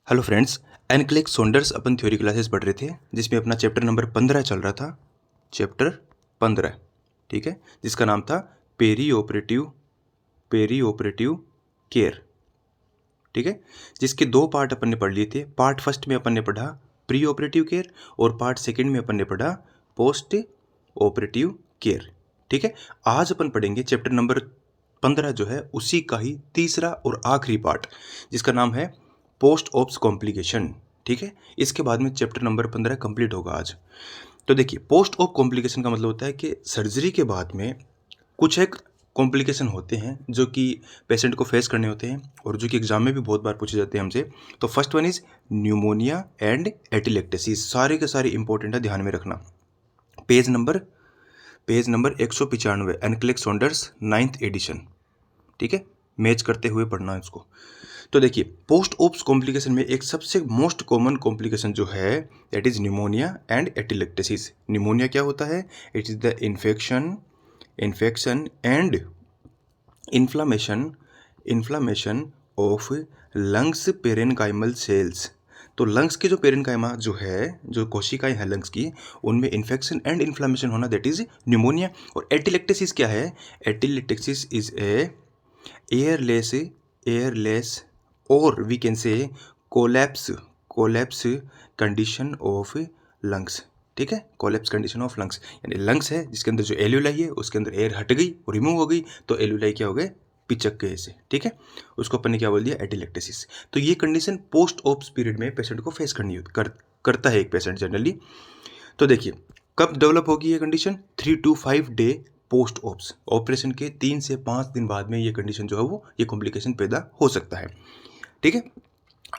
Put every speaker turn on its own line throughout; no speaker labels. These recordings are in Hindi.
हेलो फ्रेंड्स, एनक्लेक सोंडर्स अपन थ्योरी क्लासेस पढ़ रहे थे जिसमें अपना चैप्टर नंबर 15 चल रहा था। चैप्टर 15, ठीक है, जिसका नाम था पेरी ऑपरेटिव केयर, ठीक है, जिसके दो पार्ट अपन ने पढ़ लिए थे। पार्ट फर्स्ट में अपन ने पढ़ा प्री ऑपरेटिव केयर और पार्ट सेकंड में अपन ने पढ़ा पोस्ट ऑपरेटिव केयर, ठीक है। आज अपन पढ़ेंगे चैप्टर नंबर 15 जो है उसी का ही तीसरा और आखिरी पार्ट, जिसका नाम है पोस्ट ऑप्स कॉम्प्लिकेशन, ठीक है। इसके बाद में चैप्टर नंबर 15 कंप्लीट होगा आज। तो देखिए, पोस्ट ऑप कॉम्प्लिकेशन का मतलब होता है कि सर्जरी के बाद में कुछ एक कॉम्प्लिकेशन होते हैं जो कि पेशेंट को फेस करने होते हैं और जो कि एग्जाम में भी बहुत बार पूछे जाते हैं हमसे। तो first one is pneumonia and atelectasis. सारे के सारे इंपॉर्टेंट है, ध्यान में रखना। पेज नंबर 195, एनक्लेक सोंडर्स 9th एडिशन, ठीक है। मैच करते हुए पढ़ना है उसको। तो देखिए, पोस्ट ऑप्स कॉम्प्लिकेशन में एक सबसे मोस्ट कॉमन कॉम्प्लिकेशन जो है that is pneumonia and atelectasis. Pneumonia क्या होता है? It is the infection and inflammation of lungs parenchymal cells. तो लंग्स के जो पेरेनकाइमा जो है, जो कोशिकाएं हैं लंग्स की, उनमें इन्फेक्शन एंड इन्फ्लामेशन होना दैट इज न्यूमोनिया। और एटिलेक्टेसिस क्या है? Atelectasis is a airless or we can say collapse condition of lungs, ठीक है। कोलैप्स कंडीशन ऑफ लंग्स यानी लंग्स है जिसके अंदर जो एल्यूलाई है उसके अंदर एयर हट गई और रिमूव हो गई, तो एल्यूलाई क्या हो गए? पिचक गए ऐसे, ठीक है। उसको अपन ने क्या बोल दिया? एटिलेक्टेसिस। तो ये कंडीशन पोस्ट ऑप्स पीरियड में पेशेंट को फेस करता है एक पेशेंट जनरली। तो देखिए, कब डेवलप होगी ये condition? 3 to 5 day post ops, operation के 3 से 5 दिन बाद में ये कंडीशन जो है वो ये कॉम्प्लिकेशन पैदा हो सकता है, ठीक है।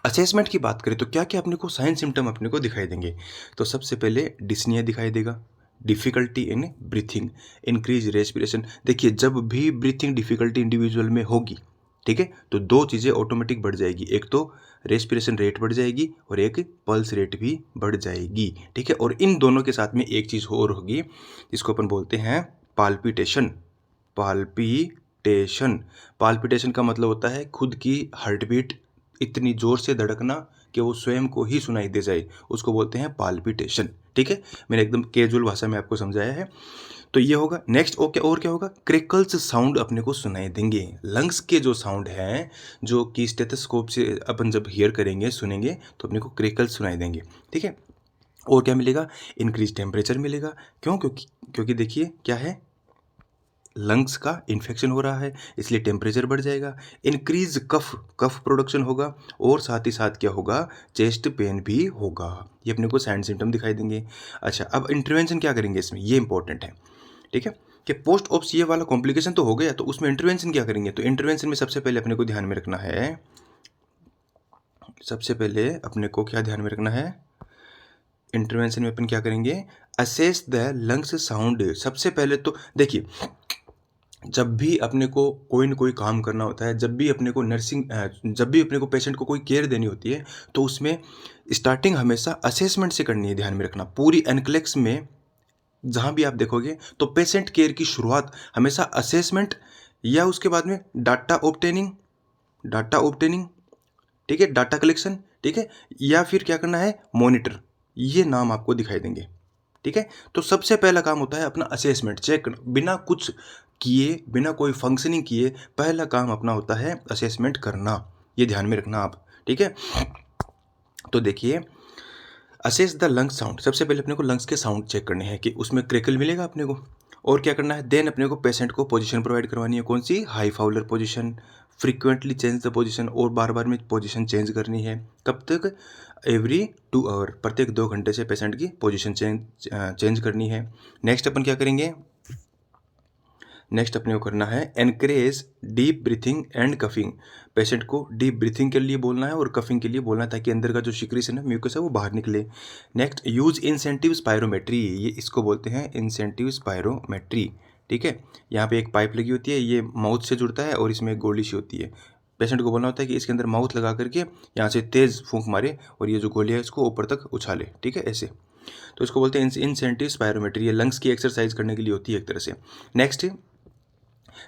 असेसमेंट की बात करें तो क्या क्या अपने को साइन सिम्टम अपने को दिखाई देंगे? तो सबसे पहले डिस्निया दिखाई देगा, difficulty in breathing, increase respiration. देखिए, जब भी ब्रीथिंग डिफिकल्टी इंडिविजुअल में होगी, ठीक है, तो दो चीज़ें ऑटोमेटिक बढ़ जाएगी। एक तो रेस्पिरेशन रेट बढ़ जाएगी और एक पल्स रेट भी बढ़ जाएगी, ठीक है। और इन दोनों के साथ में एक चीज़ और होगी जिसको अपन बोलते हैं पाल्पिटेशन। पाल्पिटेशन का मतलब होता है खुद की हार्ट बीट इतनी जोर से धड़कना कि वो स्वयं को ही सुनाई दे जाए, उसको बोलते हैं पाल्पिटेशन, ठीक है। मैंने एकदम कैजुअल भाषा में आपको समझाया है। तो ये होगा। नेक्स्ट और क्या होगा? क्रिकल्स साउंड अपने को सुनाई देंगे। लंग्स के जो साउंड हैं, जो कि स्टेथोस्कोप से अपन जब हियर करेंगे, सुनेंगे, तो अपने को क्रिकल्स सुनाई देंगे, ठीक है। और क्या मिलेगा? इंक्रीज टेम्परेचर मिलेगा। क्यों? क्योंकि देखिए क्या है, लंग्स का इन्फेक्शन हो रहा है इसलिए टेम्परेचर बढ़ जाएगा। इंक्रीज कफ प्रोडक्शन होगा और साथ ही साथ क्या होगा? चेस्ट पेन भी होगा। ये अपने को साइन सिम्टम दिखाई देंगे। अच्छा, अब इंटरवेंशन क्या करेंगे इसमें, ये इंपॉर्टेंट है, ठीक है। कि पोस्ट ऑप्स ये वाला कॉम्प्लिकेशन तो हो गया, तो उसमें इंटरवेंशन क्या करेंगे? तो इंटरवेंशन में सबसे पहले अपने को ध्यान में रखना है, सबसे पहले अपने को क्या ध्यान में रखना है? इंटरवेंशन में अपन क्या करेंगे? Assess the lungs sound. सबसे पहले तो देखिए, जब भी अपने को कोई न कोई काम करना होता है, जब भी अपने को पेशेंट को कोई केयर देनी होती है, तो उसमें स्टार्टिंग हमेशा असेसमेंट से करनी है, ध्यान में रखना। पूरी एनक्लेक्स में जहाँ भी आप देखोगे तो पेशेंट केयर की शुरुआत हमेशा असेसमेंट या उसके बाद में डाटा ऑब्टेनिंग, ठीक है, डाटा कलेक्शन, ठीक है, या फिर क्या करना है? मॉनिटर। ये नाम आपको दिखाई देंगे, ठीक है। तो सबसे पहला काम होता है अपना असेसमेंट चेक करना, बिना कुछ किए, बिना कोई फंक्शनिंग किए पहला काम अपना होता है असेसमेंट करना। ये ध्यान में रखना आप, ठीक है। तो देखिए, असेस द लंग साउंड, सबसे पहले अपने को लंग्स के साउंड चेक करने हैं कि उसमें क्रेकल मिलेगा अपने को। और क्या करना है? देन अपने को पेशेंट को पोजीशन प्रोवाइड करवानी है। कौन सी? High Fowler position. Frequently change the position, और बार बार में पोजीशन चेंज करनी है। कब तक? एवरी 2 आवर, प्रत्येक 2 घंटे से पेशेंट की पोजीशन चेंज करनी है। नेक्स्ट अपन क्या करेंगे? नेक्स्ट अपने को करना है encourage deep breathing and coughing. Patient को डीप ब्रीथिंग के लिए बोलना है और कफिंग के लिए बोलना है, ताकि अंदर का जो सिक्रीशन है, म्यूकस है, वो बाहर निकले। Next, use incentive spirometry. ये इसको बोलते हैं इंसेंटिव स्पायरोमेट्री, ठीक है। यहाँ पे एक पाइप लगी होती है, ये माउथ से जुड़ता है और इसमें एक गोली सी होती है। पेशेंट को बोलना होता है कि इसके अंदर माउथ लगा करके यहाँ से तेज़ फूंक मारे और ये जो गोली है इसको ऊपर तक उछाले, ठीक है, ऐसे। तो इसको बोलते हैं इंसेंटिव स्पायरोमेट्री। ये लंग्स की एक्सरसाइज करने के लिए होती है एक तरह से। Next,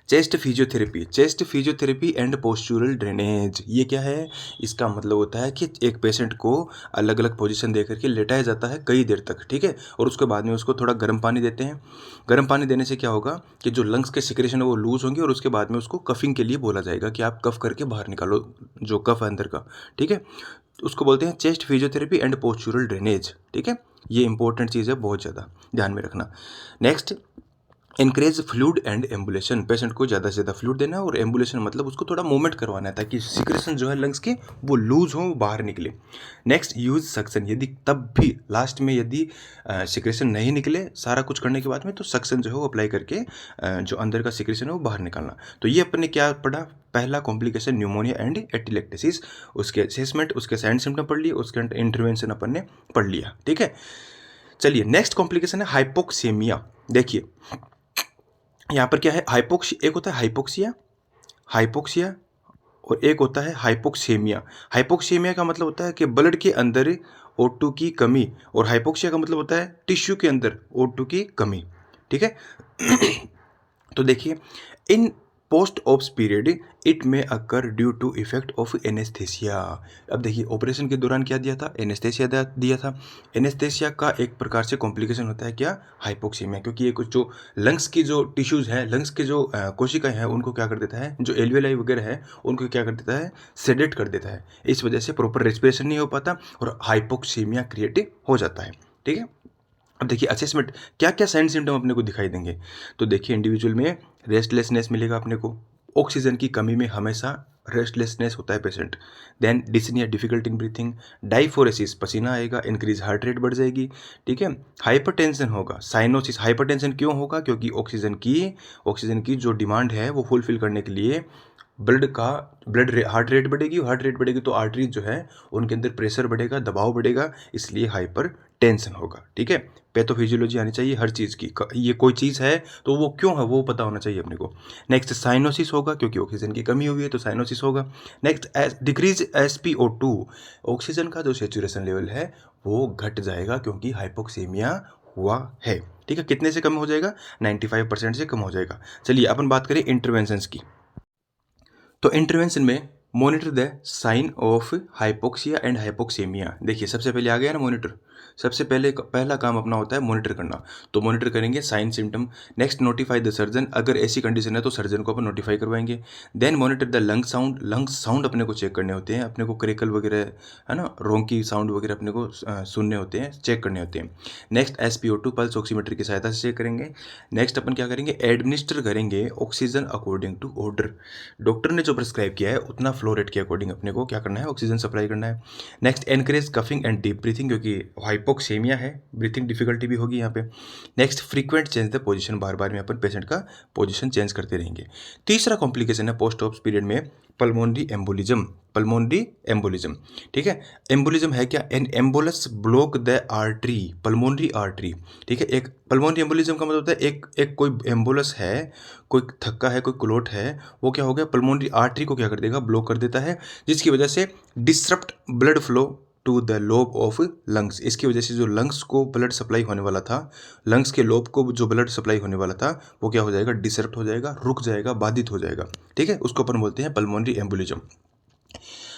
chest physiotherapy and postural drainage, ये क्या है? इसका मतलब होता है कि एक पेशेंट को अलग अलग पोजीशन दे करके लेटाया जाता है कई देर तक, ठीक है, और उसके बाद में उसको थोड़ा गर्म पानी देते हैं। गर्म पानी देने से क्या होगा कि जो लंग्स के सिक्रेशन है वो लूज होंगे, और उसके बाद में उसको कफिंग के लिए बोला जाएगा कि आप कफ करके बाहर निकालो जो कफ है अंदर का, ठीक है। उसको बोलते हैं chest physiotherapy and postural drainage, ठीक है। ये इंपॉर्टेंट चीज़ है, बहुत ज़्यादा ध्यान में रखना। Next, increase fluid and ambulation, patient को ज़्यादा से ज़्यादा फ्लूड देना है, और एम्बुलेशन मतलब उसको थोड़ा मूवमेंट करवाना है ताकि सिक्रेशन जो है लंग्स के वो लूज हो, बाहर निकले। नेक्स्ट, यूज सक्शन, यदि तब भी लास्ट में यदि सिक्रेशन नहीं निकले सारा कुछ करने के बाद में, तो सक्शन जो है वो अप्लाई करके जो अंदर का सिक्रेशन है वो बाहर निकालना। तो ये अपन ने क्या पढ़ा? पहला कॉम्प्लिकेशन न्यूमोनिया एंड एटिलेक्टेसिस, उसके असेसमेंट, उसके साइन सिम्टम पढ़ लिए, उसके इंटरवेंशन अपन ने पढ़ लिया, ठीक है। चलिए नेक्स्ट कॉम्प्लिकेशन है हाइपोक्सेमिया। देखिए यहाँ पर क्या है, एक होता है हाइपोक्सिया और एक होता है हाइपोक्सेमिया। हाइपोक्सेमिया का मतलब होता है कि ब्लड के अंदर O2 की कमी, और हाइपोक्सिया का मतलब होता है टिश्यू के अंदर O2 की कमी, ठीक है। तो देखिए, in post ops period it may occur due to effect of anaesthesia. अब देखिए ऑपरेशन के दौरान क्या दिया था? एनेस्थेसिया दिया था। एनेस्थेसिया का एक प्रकार से कॉम्प्लिकेशन होता है क्या? हाइपोक्सीमिया, क्योंकि ये कुछ जो लंग्स की जो टिश्यूज़ हैं, लंग्स के जो कोशिकाएं हैं, उनको क्या कर देता है, जो एल्वियोलाई वगैरह है उनको क्या कर देता है? सेडेट कर देता है। इस वजह से प्रॉपर रेस्पिरेशन नहीं हो पाता और हाइपोक्सीमिया क्रिएट हो जाता है, ठीक है। अब देखिए असेसमेंट, क्या क्या साइन सिम्टम अपने को दिखाई देंगे? तो देखिए इंडिविजुअल में रेस्टलेसनेस मिलेगा अपने को, ऑक्सीजन की कमी में हमेशा रेस्टलेसनेस होता है patient. Then dyspnoea, difficult in breathing, diaphoresis, पसीना आएगा, इंक्रीज हार्ट रेट बढ़ जाएगी, ठीक है। हाइपरटेंशन होगा, साइनोसिस। हाइपरटेंशन क्यों होगा? क्योंकि ऑक्सीजन की जो डिमांड है वो फुलफिल करने के लिए हार्ट रेट बढ़ेगी, हार्ट रेट बढ़ेगी तो आर्टरीज जो है उनके अंदर प्रेशर बढ़ेगा, दबाव बढ़ेगा, इसलिए हाइपर टेंशन होगा, ठीक है। पैथोफिजियोलॉजी आनी चाहिए हर चीज़ की, ये कोई चीज़ है तो वो क्यों है वो पता होना चाहिए अपने को। नेक्स्ट साइनोसिस होगा, क्योंकि ऑक्सीजन की कमी हुई है तो साइनोसिस होगा। नेक्स्ट डिक्रीज SpO2, ऑक्सीजन का जो सेचुरेशन लेवल है वो घट जाएगा क्योंकि हाइपोक्सेमिया हुआ है, ठीक है। कितने से कम हो जाएगा? 95% से कम हो जाएगा। चलिए अपन बात करें इंटरवेंशंस की। तो इंटरवेंशन में monitor the sign of hypoxia and hypoxaemia. देखिए सबसे पहले आ गया ना मॉनिटर, सबसे पहला काम अपना होता है मॉनिटर करना। तो मॉनिटर करेंगे sign symptom. Next notify the surgeon, अगर ऐसी कंडीशन है तो सर्जन को अपन नोटिफाई करवाएंगे। Then monitor the lung sound अपने को चेक करने होते हैं, अपने को क्रेकल वगैरह है ना, रोंकी साउंड वगैरह अपने को सुनने होते हैं, चेक करने होते हैं। नेक्स्ट SpO2 पल्स ऑक्सीमीटर की सहायता से चेक करेंगे। नेक्स्ट अपन क्या करेंगे? एडमिनिस्टर करेंगे oxygen according to order. Doctor ने जो प्रिस्क्राइब किया है उतना फ्लो रेट के अकॉर्डिंग अपने को क्या करना है? ऑक्सीजन सप्लाई करना है। Next encourage coughing and deep breathing, क्योंकि हाइपोक्सेमिया है, ब्रीथिंग डिफिकल्टी भी होगी यहाँ पे। Next frequent change the position, बार बार में अपन पेशेंट का पोजीशन चेंज करते रहेंगे। तीसरा कॉम्प्लिकेशन है पोस्ट ऑप्स पीरियड में पल्मोनरी एम्बोलिज्म, ठीक है। एम्बोलिज्म है क्या? An embolus block the artery, pulmonary artery, ठीक है। एक पल्मोनरी एम्बोलिज्म का मतलब होता है एक कोई एम्बोलस है, कोई थक्का है, कोई क्लोट है, वो क्या हो गया? पल्मोनरी आर्टरी को क्या कर देगा? ब्लॉक कर देता है, जिसकी वजह से disrupt blood flow to the lobe of lungs. इसकी वजह से जो लंग्स को ब्लड सप्लाई होने वाला था, लंग्स के लोब को जो ब्लड सप्लाई होने वाला था वो क्या हो जाएगा? डिसरप्ट हो जाएगा, रुक जाएगा, बाधित हो जाएगा, ठीक है। उसको अपन बोलते हैं पल्मोनरी एम्बोलिज्म।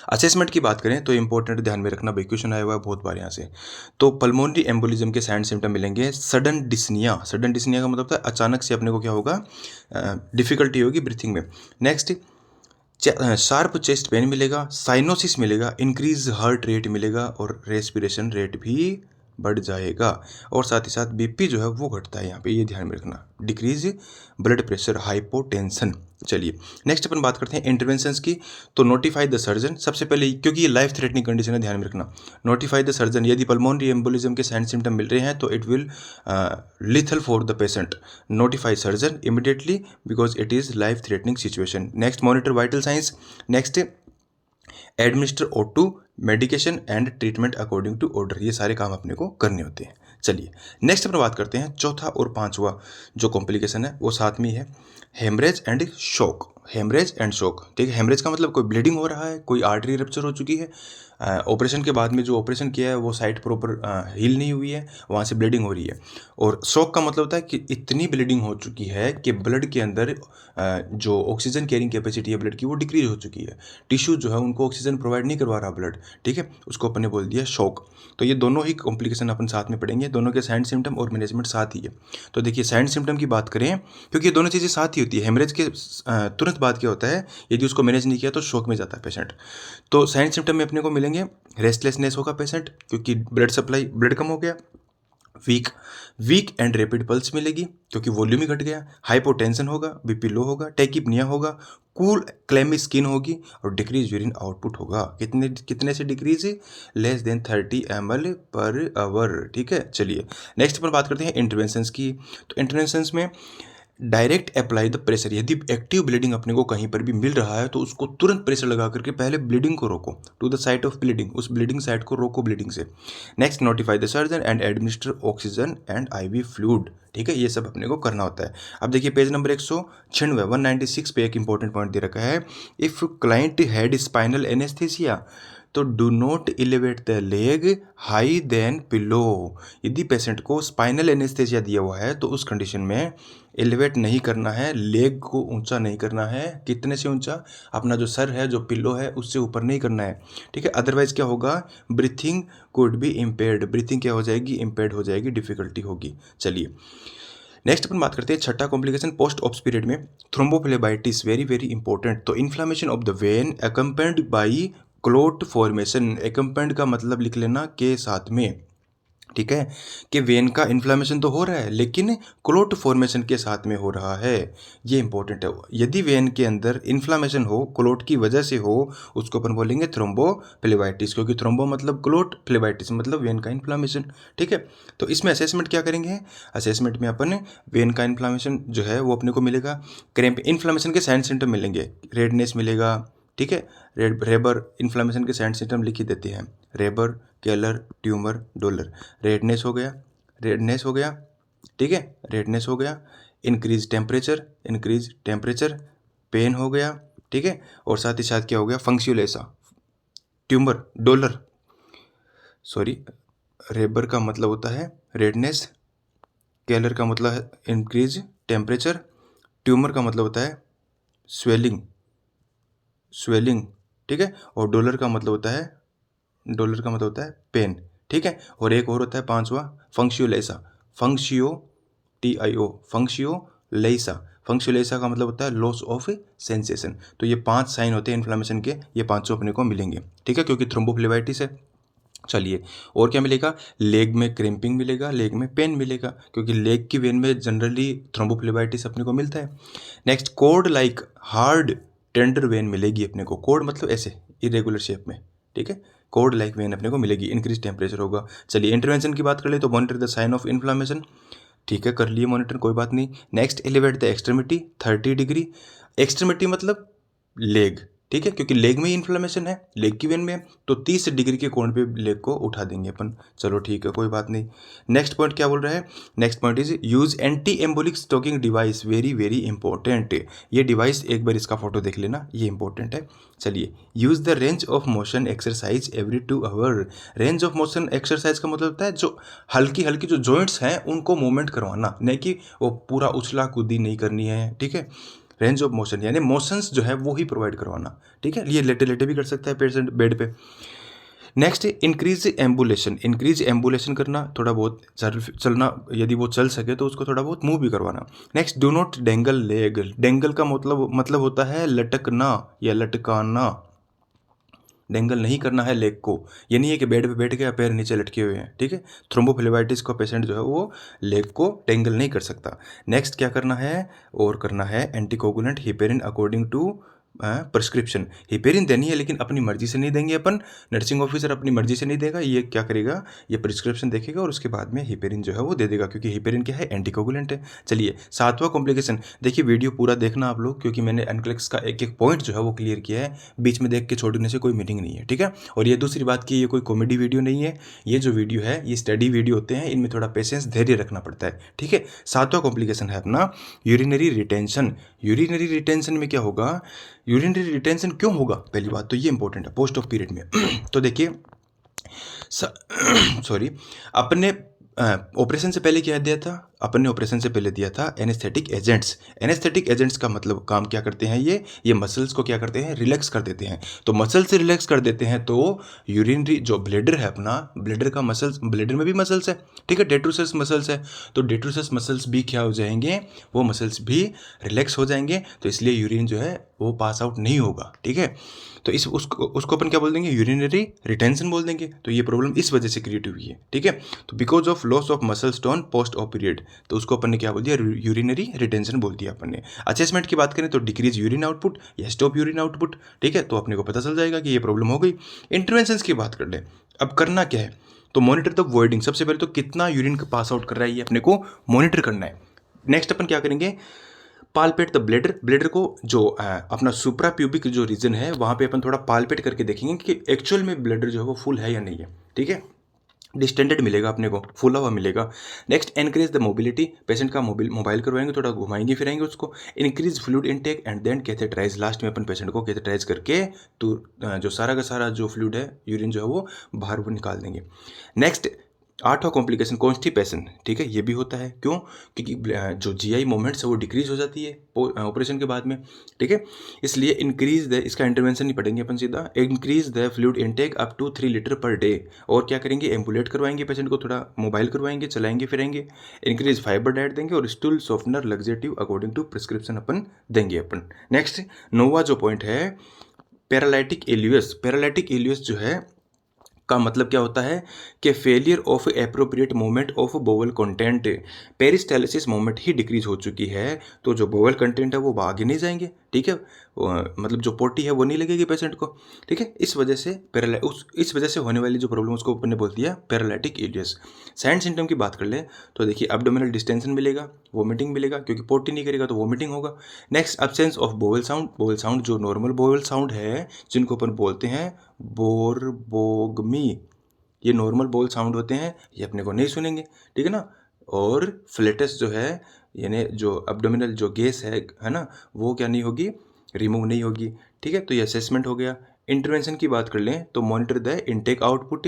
असेसमेंट की बात करें तो इंपॉर्टेंट ध्यान में रखना, भाई क्वेश्चन आया हुआ है बहुत बार यहाँ से। तो पल्मोनरी एम्बोलिज्म के साइन सिम्टम मिलेंगे सडन डिस्निया का मतलब होता है अचानक से अपने को क्या होगा? डिफिकल्टी होगी ब्रीथिंग में। नेक्स्ट शार्प चेस्ट पेन मिलेगा, साइनोसिस मिलेगा, इंक्रीज हार्ट रेट मिलेगा और रेस्पिरेशन रेट भी बढ़ जाएगा, और साथ ही साथ BP जो है वो घटता है यहाँ पे, ये ध्यान में रखना। Decrease blood pressure, hypotension. चलिए नेक्स्ट अपन बात करते हैं इंटरवेंशंस की। तो नोटिफाई द सर्जन, सबसे पहले क्योंकि ये लाइफ थ्रेटनिंग कंडीशन है, ध्यान में रखना। नोटिफाई द सर्जन, यदि पल्मोनरी एम्बोलिज्म के साइन सिम्टम मिल रहे हैं तो it will lethal for the patient. Notify surgeon immediately because it is life threatening situation. Next monitor vital signs. Next administer O2 medication and treatment according to order, ये सारे काम अपने को करने होते हैं। चलिए नेक्स्ट अपन बात करते हैं चौथा और पांचवा जो कॉम्प्लिकेशन है वो साथ में है हेमरेज एंड शॉक। ठीक है, हेमरेज का मतलब कोई ब्लीडिंग हो रहा है, कोई आर्टरी रप्चर हो चुकी है, ऑपरेशन के बाद में जो ऑपरेशन किया है वो साइट प्रॉपर हील नहीं हुई है, वहाँ से ब्लीडिंग हो रही है। और शॉक का मतलब होता है कि इतनी ब्लीडिंग हो चुकी है कि ब्लड के अंदर जो ऑक्सीजन कैरिंग कैपेसिटी है ब्लड की वो डिक्रीज हो चुकी है, टिश्यू जो है उनको ऑक्सीजन प्रोवाइड नहीं करवा रहा ब्लड, ठीक है, उसको अपन ने बोल दिया शॉक। तो ये दोनों ही कॉम्प्लिकेशन अपन साथ में पढ़ेंगे, दोनों के साइंड सिम्टम और मैनेजमेंट साथ ही है। तो देखिए साइंड सिम्टम की बात करें, क्योंकि ये दोनों चीज़ें साथ ही होती है, हेमरेज के तुरंत बाद क्या होता है, यदि उसको मैनेज नहीं किया तो शॉक में जाता है पेशेंट। तो साइंड सिम्टम में अपने को मिलेंगे, रेस्टलेसनेस होगा पेशेंट क्योंकि ब्लड सप्लाई, ब्लड कम हो गया, वीक एंड रैपिड पल्स मिलेगी क्योंकि वॉल्यूम ही घट गया, हाइपोटेंशन होगा, बीपी लो होगा, टैकीपनिया होगा, कूल क्लैमी स्किन होगी और डिक्रीज यूरिन आउटपुट होगा। कितने से decrease, less than 30 ml per hour, ठीक है। चलिए नेक्स्ट पर बात करते हैं इंटरवेंशंस की। तो इंटरवेंशंस में डायरेक्ट अप्लाई द प्रेशर, यदि एक्टिव ब्लीडिंग अपने को कहीं पर भी मिल रहा है तो उसको तुरंत प्रेशर लगा करके पहले ब्लीडिंग को रोको, to the site of bleeding, उस ब्लीडिंग साइट को रोको ब्लीडिंग से। Next notify the surgeon and administer oxygen and IV fluid, ठीक है, ये सब अपने को करना होता है। अब देखिए पेज नंबर 196 196 पे एक इंपॉर्टेंट पॉइंट दे रखा है, if client had spinal anaesthesia तो do not elevate the leg high than pillow. यदि पेशेंट को स्पाइनल एनेस्थीसिया दिया हुआ है तो उस कंडीशन में एलिवेट नहीं करना है, लेग को ऊंचा नहीं करना है, कितने से ऊंचा, अपना जो सर है, जो पिलो है, उससे ऊपर नहीं करना है, ठीक है। अदरवाइज क्या होगा, breathing could be impaired, breathing क्या हो जाएगी, इम्पेयर्ड हो जाएगी, डिफिकल्टी होगी। चलिए नेक्स्ट अपन बात करते हैं छठा कॉम्प्लिकेशन पोस्ट ऑप्स पीरियड में, थ्रोम्बोफ्लेबाइटिस, वेरी वेरी इंपॉर्टेंट। तो inflammation of the when accompanied by clot formation, accompanied का मतलब लिख लेना के साथ में, ठीक है, कि वेन का इन्फ्लामेशन तो हो रहा है लेकिन क्लोट फॉर्मेशन के साथ में हो रहा है, ये इंपॉर्टेंट है। यदि वेन के अंदर इन्फ्लामेशन हो, क्लोट की वजह से हो, उसको अपन बोलेंगे थ्रोम्बोफ्लेबाइटिस, क्योंकि थ्रोम्बो मतलब क्लोट, फ्लेबाइटिस मतलब वेन का इन्फ्लामेशन, ठीक है। तो इसमें असेसमेंट क्या करेंगे, असेसमेंट में अपन वेन का इन्फ्लामेशन जो है वो अपने को मिलेगा, क्रैम्प, इन्फ्लामेशन के साइन सिम्टम मिलेंगे, रेडनेस मिलेगा, ठीक है, रेबर, इन्फ्लामेशन के साइन सिम्टम लिख ही देते हैं, rebar, Keller, tumour, dollar. Redness हो गया, रेडनेस हो गया, ठीक है, रेडनेस हो गया, इंक्रीज टेम्परेचर, पेन हो गया, ठीक है, और साथ ही साथ क्या हो गया, फंक्सियोलेसा, ट्यूमर, डॉलर, सॉरी, रेबर का मतलब होता है रेडनेस, केलर का मतलब है इंक्रीज टेम्परेचर, ट्यूमर का मतलब होता है स्वेलिंग, ठीक है, और डॉलर का मतलब होता है पेन, ठीक है। और एक और होता है पांचवा, फंक्सियोलेसा, फंक्सियोलेसा का मतलब होता है लॉस ऑफ सेंसेशन। तो ये 5 साइन होते हैं इन्फ्लामेशन के, ये 500 अपने को मिलेंगे, ठीक है, क्योंकि थ्रोम्बोफ्लेबाइटिस है। चलिए और क्या मिलेगा, लेग में क्रैम्पिंग मिलेगा, लेग में पेन मिलेगा, क्योंकि लेग की वेन में जनरली थ्रोम्बोफ्लेबाइटिस अपने को मिलता है। Next code like hard tender when मिलेगी अपने को, कोड मतलब ऐसे इरेगुलर शेप में, ठीक है, कोड लाइक वेन अपने को मिलेगी, इंक्रीज टेम्परेचर होगा। चलिए इंटरवेंशन की बात कर ले तो monitor the sign of inflammation, ठीक है, कर लिए मॉनिटर, कोई बात नहीं। Next elevate the extremity 30 degree, extremity मतलब लेग, ठीक है, क्योंकि लेग में ही इन्फ्लेमेशन है, लेग की वेन में, तो 30 डिग्री के कोण पे लेग को उठा देंगे अपन, चलो ठीक है, कोई बात नहीं। नेक्स्ट पॉइंट क्या बोल रहा है, next point is use anti embolic stocking device, very very important, ये डिवाइस एक बार इसका फोटो देख लेना, ये इंपॉर्टेंट है। चलिए use the range of motion exercise every 2 hour, range of motion exercise का मतलब होता है जो हल्की हल्की जो जॉइंट्स हैं उनको मूवमेंट करवाना, नहीं कि वो पूरा उछला कूदी नहीं करनी है, ठीक है। रेंज ऑफ मोशन यानी मोशंस जो है वो ही प्रोवाइड करवाना, ठीक है, ये लेटे लेटे भी कर सकता है पेशेंट बेड पे। नेक्स्ट इंक्रीज एम्बुलेशन करना, थोड़ा बहुत चलना, यदि वो चल सके तो उसको थोड़ा बहुत मूव भी करवाना। Next do not dangle leg, dangle का मतलब होता है लटकना या लटकाना, डेंगल नहीं करना है लेग को, ये नहीं है कि बेड पे बैठ गया पैर नीचे लटके हुए हैं, ठीक है। थ्रोम्बोफ्लेबाइटिस का पेशेंट जो है वो लेग को डेंगल नहीं कर सकता। नेक्स्ट क्या करना है, और करना है anticoagulant heparin according to prescription, heparin देनी है लेकिन अपनी मर्जी से नहीं देंगे अपन, नर्सिंग ऑफिसर अपनी मर्जी से नहीं देगा, ये क्या करेगा, ये प्रिस्क्रिप्शन देखेगा और उसके बाद में हिपेरिन जो है वो दे देगा, क्योंकि हिपेरिन क्या है, एंटीकोगुलेंट है। चलिए 7वां कॉम्प्लिकेशन, देखिए वीडियो पूरा देखना आप लोग, क्योंकि मैंने एनक्लेक्स का एक एक पॉइंट जो है वो क्लियर किया है, बीच में देख के छोड़ने से कोई मीनिंग नहीं है, ठीक है। और ये दूसरी बात की, ये कोई कॉमेडी वीडियो नहीं है, ये जो वीडियो है ये स्टडी वीडियो होते हैं, इनमें थोड़ा पेशेंस धैर्य रखना पड़ता है, ठीक है। 7वां कॉम्प्लिकेशन है अपना यूरिनरी रिटेंशन, यूरिनरी रिटेंशन में क्या होगा, यूरिनरी रिटेंशन क्यों होगा, पहली बात तो ये इंपॉर्टेंट है पोस्ट ऑफ पीरियड में। तो देखिए सॉरी, अपने ऑपरेशन से पहले क्या दिया था, अपन ने ऑपरेशन से पहले दिया था एनेस्थेटिक एजेंट्स। एनेस्थेटिक एजेंट्स का मतलब काम क्या करते हैं, ये मसल्स को क्या करते हैं, रिलैक्स कर देते हैं। तो मसल से रिलैक्स कर देते हैं तो यूरिनरी जो ब्लेडर है अपना, ब्लेडर का मसल्स, ब्लेडर में भी मसल्स है, ठीक है, डेट्रोसस मसल्स है, तो डेट्रोसस मसल्स भी क्या हो जाएंगे, वो मसल्स भी रिलैक्स हो जाएंगे, तो इसलिए यूरिन जो है वो पास आउट नहीं होगा, ठीक है। तो उसको अपन क्या बोल देंगे, यूरिनरी रिटेंशन बोल देंगे। तो ये प्रॉब्लम इस वजह से क्रिएट हुई है, ठीक है। तो because of loss of muscle stone post of period, तो उसको अपन ने क्या बोल दिया, यूरिनरी रिटेंशन बोल दिया अपन ने। असेसमेंट की बात करें तो डिक्रीज यूरिन आउटपुट या स्टॉप यूरिन आउटपुट, ठीक है, तो अपने को पता चल जाएगा कि ये प्रॉब्लम हो गई। इंटरवेंशन की बात कर ले, अब करना क्या है, तो मॉनिटर द वॉइडिंग, सबसे पहले तो कितना यूरिन पास आउट कर रहा है ये अपने को मॉनिटर करना है। नेक्स्ट अपन क्या करेंगे, पालपेट द ब्लेडर, ब्लेडर को जो अपना सुप्रा प्यूबिक जो रीजन है वहाँ पे अपन थोड़ा पालपेट करके देखेंगे कि एक्चुअल में ब्लेडर जो है वो फुल है या नहीं है, ठीक है। डिस्टेंडेड मिलेगा अपने को, फुला हुआ मिलेगा। Next encourage the mobility, patient का मोबाइल करवाएंगे, थोड़ा घुमाएंगे फिराएंगे उसको। Increase fluid intake and then catheterise, last में अपन पेशेंट को कैथेटराइज करके तो जो सारा का सारा जो फ्लूइड है, यूरिन जो है वो बाहर वो निकाल देंगे। नेक्स्ट 8वां कॉम्प्लिकेशन कॉन्स्टिपेशन, ठीक है, ये भी होता है, क्यों, क्योंकि जो जीआई मूवमेंट्स है वो डिक्रीज हो जाती है ऑपरेशन के बाद में, ठीक है। इसलिए इंक्रीज द, इसका इंटरवेंशन नहीं पड़ेंगे अपन सीधा, increase the fluid intake up to 3 litre per day. और क्या करेंगे, एम्बुलेट करवाएंगे पेशेंट को, थोड़ा मोबाइल करवाएंगे, चलाएंगे फिरेंगे। इंक्रीज फाइबर डाइट देंगे और stool softener laxative according to prescription अपन देंगे अपन। नेक्स्ट 9वां जो पॉइंट है पैरालाइटिक इल्यूस, पैरालाइटिक इल्यूस जो है का मतलब क्या होता है कि failure of appropriate movement of bowel content, peristalsis movement he decrease हो चुकी है, तो जो बोवल कंटेंट है वो आगे नहीं जाएंगे, ठीक है, मतलब जो पोटी है वो नहीं लगेगी पेशेंट को, ठीक है। इस वजह से इस वजह से होने वाली जो प्रॉब्लम उसको अपन ने बोल दिया पैरालाइटिक इलियस। साइन सिम्टम की बात कर ले तो देखिए एब्डोमिनल डिस्टेंशन मिलेगा, वोमिटिंग मिलेगा, क्योंकि पोटी नहीं करेगा तो वोमिटिंग होगा। Next absence of bowel sound, bowel sound जो नॉर्मल बोवल साउंड है जिनको अपन बोलते हैं बोरबोगमी, ये नॉर्मल बोल साउंड होते हैं, ये अपने को नहीं सुनेंगे, ठीक है ना। और फ्लेटस जो है यानी जो एब्डोमिनल जो गैस है ना, वो क्या नहीं होगी, रिमूव नहीं होगी, ठीक है। तो ये असेसमेंट हो गया। इंटरवेंशन की बात कर लें तो मॉनिटर द इनटेक आउटपुट,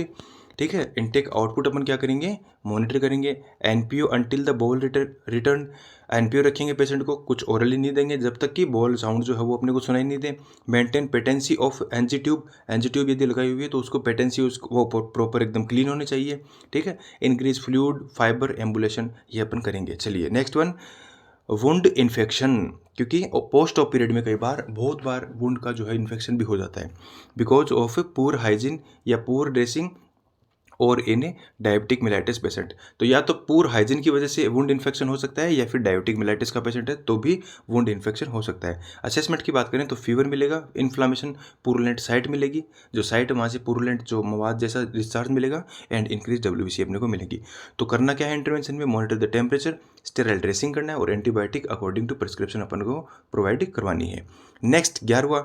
ठीक है, इनटेक आउटपुट अपन क्या करेंगे, मॉनिटर करेंगे। NPO until the ball return, NPO रखेंगे पेशेंट को, कुछ ओरली नहीं देंगे जब तक कि बॉल साउंड जो है वो अपने को सुनाई नहीं दे। Maintain patency of NG tube, NG tube यदि लगाई हुई है तो उसको पेटेंसी उसको वो प्रॉपर एकदम क्लीन होनी चाहिए, ठीक है। इंक्रीज फ्लूइड फाइबर एम्बुलेशन, ये अपन करेंगे। चलिए नेक्स्ट वन, वुंड इन्फेक्शन, क्योंकि पोस्ट ऑफ पीरियड में कई बार बहुत बार वुंड का जो है इन्फेक्शन भी हो जाता है बिकॉज ऑफ पुअर हाइजीन या पुअर ड्रेसिंग और इन डायबिटिक मिलाइटिस पेशेंट। तो या तो पुअर हाइजीन की वजह से वुंड इन्फेक्शन हो सकता है या फिर डायबिटिक मिलाइटिस का पेशेंट है तो भी वुंड इन्फेक्शन हो सकता है। असेसमेंट की बात करें तो फीवर मिलेगा, इन्फ्लामेशन, पुरुलेंट साइट मिलेगी, जो साइट वहाँ से पुरुलेंट जो मवाद जैसा डिस्चार्ज मिलेगा, एंड इंक्रीज डब्ल्यूबीसी अपने को मिलेगी। तो करना क्या है इंटरवेंशन में, monitor the temperature, sterile dressing करना है और एंटीबायोटिक अकॉर्डिंग टू प्रिस्क्रिप्शन अपन को प्रोवाइड करवानी है। नेक्स्ट 11वां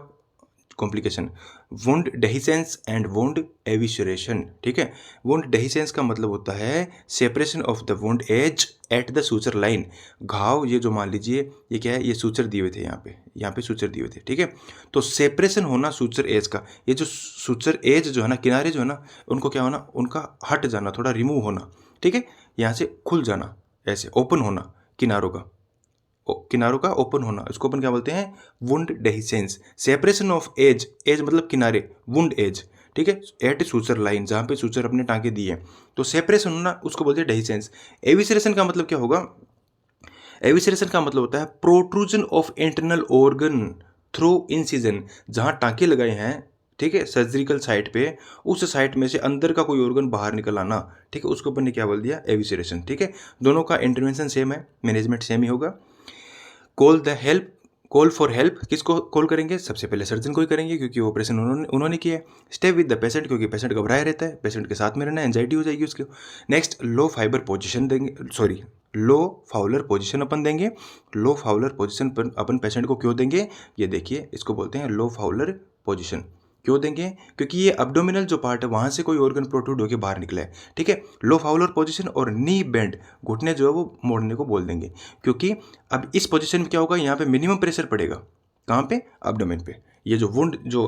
complication, wound dehiscence and wound evisceration, ठीक है। वुंड डेहिसेंस का मतलब होता है separation of the wound edge at the suture line. घाव ये जो मान लीजिए ये क्या है, ये सूचर दिए हुए थे, यहाँ पे सूचर दिए हुए थे, ठीक है। तो सेपरेशन होना सूचर एज का, ये जो सूचर एज जो है ना, किनारे जो है ना, उनको क्या होना, उनका हट जाना, थोड़ा रिमूव होना, ठीक है, यहाँ से खुल जाना, ऐसे ओपन होना किनारों का, किनारों का ओपन होना, इसको अपन क्या बोलते हैं, wound dehiscence. Separation of edge, edge मतलब किनारे, वुंड एज, ठीक है, एट सूचर लाइन, जहाँ पे सूचर अपने टांके दिए हैं, तो सेपरेशन होना उसको बोलते हैं डेहिसेंस। एविसरेशन का मतलब क्या होगा, एविसरेशन का मतलब होता है protrusion of internal organ through incision, जहाँ टांके लगाए हैं, ठीक है, सर्जिकल साइट पे, उस साइट में से अंदर का कोई ऑर्गन बाहर निकल आना, ठीक है, उसको अपन ने क्या बोल दिया, एविसरेशन, ठीक है। दोनों का इंटरवेंशन सेम है, मैनेजमेंट सेम ही होगा। Call the help, call for help किसको कॉल करेंगे, सबसे पहले सर्जन को ही करेंगे क्योंकि ऑपरेशन उन्होंने किया है। स्टे विद द पेशेंट, क्योंकि पेशेंट घबराया रहता है, पेशेंट के साथ में रहना, एंजाइटी हो जाएगी उसको। नेक्स्ट लो फाइबर पोजीशन देंगे, सॉरी लो फाउलर पोजीशन अपन देंगे। लो फाउलर पोजीशन पर अपन पेशेंट को क्यों देंगे, ये देखिए, इसको बोलते हैं लो फाउलर पोजीशन। क्यों देंगे, क्योंकि ये एब्डोमिनल जो पार्ट है वहाँ से कोई ऑर्गन प्रोट्रूड होकर बाहर निकला है, ठीक है। लो फाउलर पोजीशन और नी बेंड, घुटने जो है वो मोड़ने को बोल देंगे, क्योंकि अब इस पोजीशन में क्या होगा, यहाँ पे मिनिमम प्रेशर पड़ेगा, कहाँ पे? एब्डोमेन पे। ये जो वुंड जो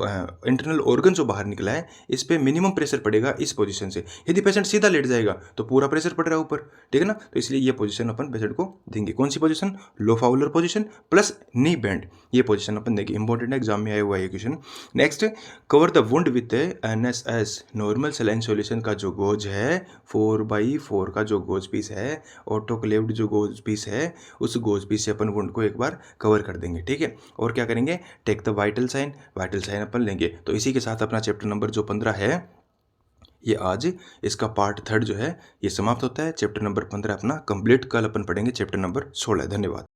इंटरनल ऑर्गन जो बाहर निकला है, इस पे मिनिमम प्रेशर पड़ेगा इस पोजीशन से। यदि पेशेंट सीधा लेट जाएगा तो पूरा प्रेशर पड़ रहा है ऊपर, ठीक है ना? तो इसलिए ये पोजीशन अपन पेशेंट को देंगे। कौन सी पोजीशन? लो फाउलर पोजीशन प्लस नी बेंड, ये पोजीशन अपन देंगे। इंपॉर्टेंट है, एग्जाम में आया हुआ है ये question. Next, cover the wound with NSS, normal saline solution का जो गोज है 4/4 का जो गोज पीस है, ऑटोक्लेव्ड जो गोज पीस है, उस गोज पीस से अपन वुंड को एक बार कवर कर देंगे, ठीक है? और क्या करेंगे? टेक द वाइटल साइन अपन लेंगे। तो इसी के साथ अपना चैप्टर नंबर जो 15 है, ये आज इसका पार्ट 3 जो है ये समाप्त होता है। चैप्टर नंबर 15 अपना कंप्लीट। कल अपन पढ़ेंगे चैप्टर नंबर 16। धन्यवाद।